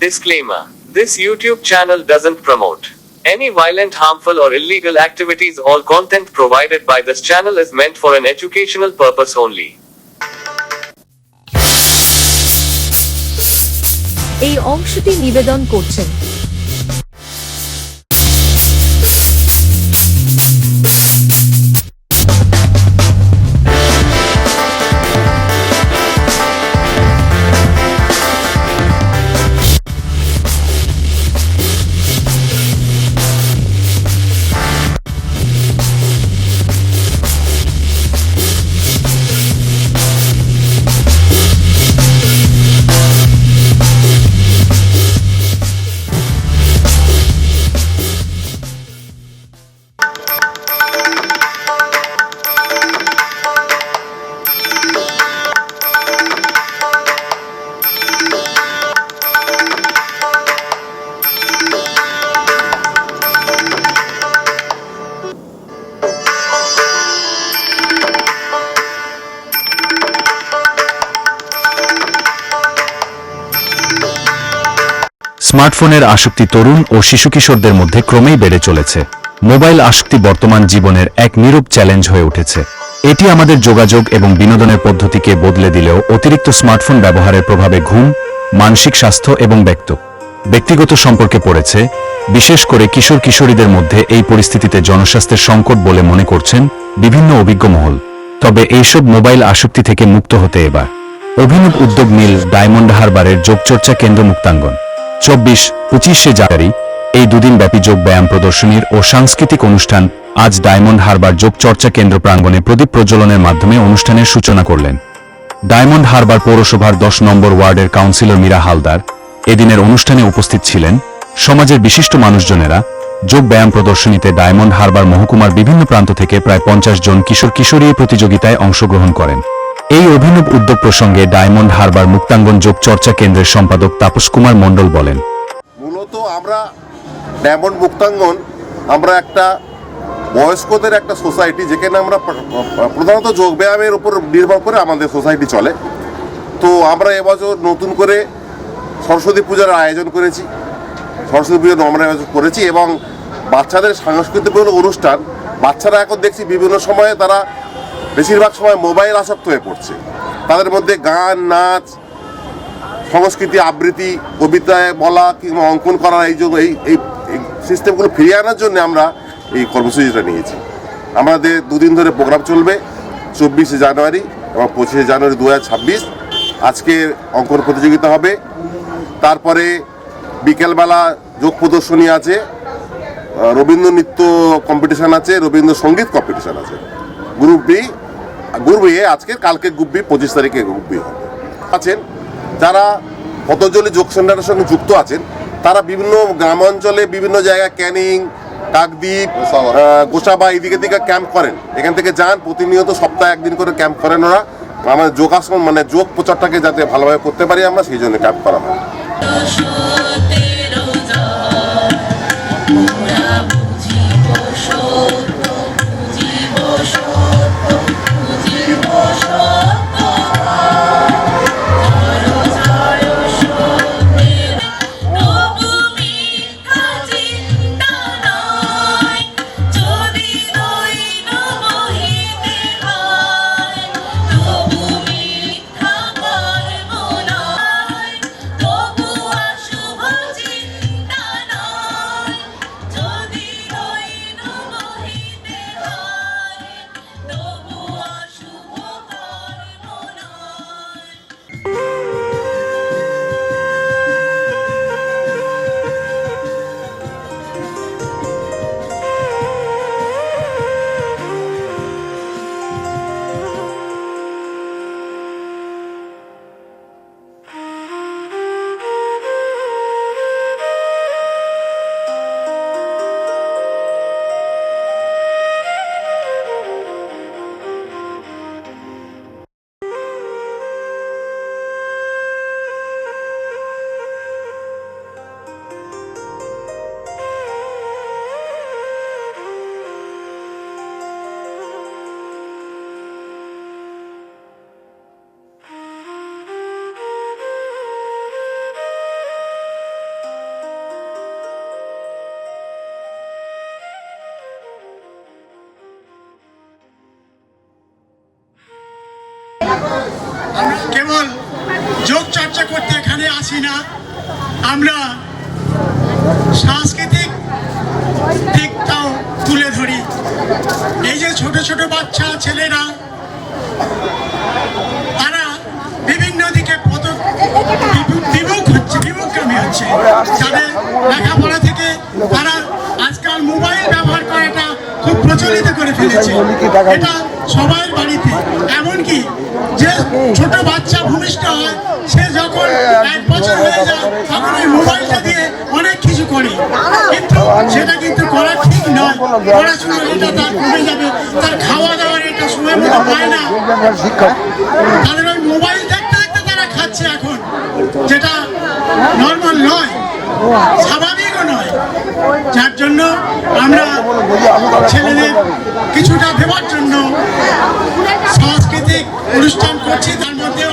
Disclaimer: this YouTube channel doesn't promote any violent, harmful, or illegal activities. All content provided by this channel is meant for an educational purpose only. এই অংশটি নিবেদন করছেন স্মার্টফোনের আসক্তি তরুণ ও শিশু কিশোরদের মধ্যে ক্রমেই বেড়ে চলেছে। মোবাইল আসক্তি বর্তমান জীবনের এক নীরব চ্যালেঞ্জ হয়ে উঠেছে। এটি আমাদের যোগাযোগ এবং বিনোদনের পদ্ধতিকে বদলে দিলেও অতিরিক্ত স্মার্টফোন ব্যবহারের প্রভাবে ঘুম, মানসিক স্বাস্থ্য এবং ব্যক্তিগত সম্পর্কে পড়েছে। বিশেষ করে কিশোর কিশোরীদের মধ্যে এই পরিস্থিতিতে জনস্বাস্থ্যের সংকট বলে মনে করছেন বিভিন্ন অভিজ্ঞ মহল। তবে এইসব মোবাইল আসক্তি থেকে মুক্ত হতে এবার অভিনব উদ্যোগ নিল ডায়মন্ড হারবারের যোগচর্চা কেন্দ্র মুক্তাঙ্গন। 24-25 জানুয়ারি এই দুদিন ব্যাপী যোগ ব্যায়াম প্রদর্শনীর ও সাংস্কৃতিক অনুষ্ঠান আজ ডায়মন্ড হারবার যোগ চর্চা কেন্দ্র প্রাঙ্গণে প্রদীপ প্রজ্বলনের মাধ্যমে অনুষ্ঠানের সূচনা করলেন ডায়মন্ড হারবার পৌরসভার 10 নম্বর ওয়ার্ডের কাউন্সিলর মীরা হালদার। এদিনের অনুষ্ঠানে উপস্থিত ছিলেন সমাজের বিশিষ্ট মানুষজনেরা। যোগ ব্যায়াম প্রদর্শনীতে ডায়মন্ড হারবার মহকুমার বিভিন্ন প্রান্ত থেকে প্রায় 50 জন কিশোর কিশোরী প্রতিযোগিতায় অংশগ্রহণ করেন। এই অভিনব উদ্যোগ প্রসঙ্গে ডায়মন্ড হারবার মুক্তাঙ্গন যোগ চর্চা কেন্দ্রের সম্পাদক তাপস কুমার মণ্ডল বলেন, মূলত আমরা ডায়মন্ড মুক্তাঙ্গন আমরা একটা বয়স্কদের একটা সোসাইটি, যেখানে আমরা প্রধানত যোগব্যায়ামের উপর নির্ভর করে আমাদের সোসাইটি চলে। তো আমরা এবছর নতুন করে সরস্বতী পূজার আয়োজন করেছি, এবং বাচ্চাদের সাংস্কৃতিক অনুষ্ঠান। বাচ্চারা এখন দেখছি বিভিন্ন সময়ে তারা বেশিরভাগ সময় মোবাইল আসক্ত হয়ে পড়ছে। তাদের মধ্যে গান, নাচ, সংস্কৃতি, আবৃত্তি, কবিতায় বলা কিংবা অঙ্কন করার এই সিস্টেমগুলো ফিরিয়ে আনার জন্য আমরা এই কর্মসূচিটা নিয়েছি। আমাদের দুদিন ধরে প্রোগ্রাম চলবে, 24 জানুয়ারি এবং 25 জানুয়ারি 2026। আজকে অঙ্কন প্রতিযোগিতা হবে, তারপরে বিকেলবেলা যোগ প্রদর্শনী আছে, রবীন্দ্র নৃত্য কম্পিটিশান আছে, রবীন্দ্র সঙ্গীত কম্পিটিশান আছে। গ্রুপ বি আজকে, কালকে গ্রুপ বি, 25 তারিখে গ্রুপ বি হবে। আছেন যারা পতঞ্জলি যোগ সেন্টারের সঙ্গে যুক্ত আছেন, তারা বিভিন্ন গ্রামাঞ্চলে বিভিন্ন জায়গায় ক্যানিং, কাকদ্বীপ, গোসাবা এদিকে ক্যাম্প করেন। এখান থেকে যান, প্রতিনিয়ত সপ্তাহে একদিন করে ক্যাম্প করেন ওরা। আমাদের যোগাসন মানে যোগ প্রচারটাকে যাতে ভালোভাবে করতে পারি আমরা, সেই জন্য ক্যাম্প করা হয়। কেবল যোগ চর্চা করতে এখানে আসি না, আমরা সাংস্কৃতিক দিকটাও তুলে ধরি। এই যে ছোট ছোট বাচ্চা ছেলেরা, তারা বিভিন্ন দিকে বিমুখগামী হচ্ছে। তাদের লেখাপড়া থেকে তারা আজকাল মোবাইল ব্যবহার করাটা খুব প্রচলিত করে ফেলেছে। এটা সবার বাড়িতে, এমনকি যে ছোট বাচ্চা ভূমিষ্ঠ হয়, সে যখন 1 বছর হয়ে যায় তখন ওই মোবাইলটা দিয়ে অনেক কিছু করে, কিন্তু সেটা কিন্তু করা ঠিক নয়। পড়াশোনা এটা তার কমে যাবে, তার খাওয়া দাওয়ার এটা সময় মতো পায় না, তাদের ওই মোবাইল দেখতে দেখতে তারা খাচ্ছে এখন, যেটা নর্মাল নয়, স্বাভাবিকও নয়। যার জন্য আমরা ছেলেদের কিছুটা দেওয়ার জন্য সাংস্কৃতিক অনুষ্ঠান করছি, তার মধ্যে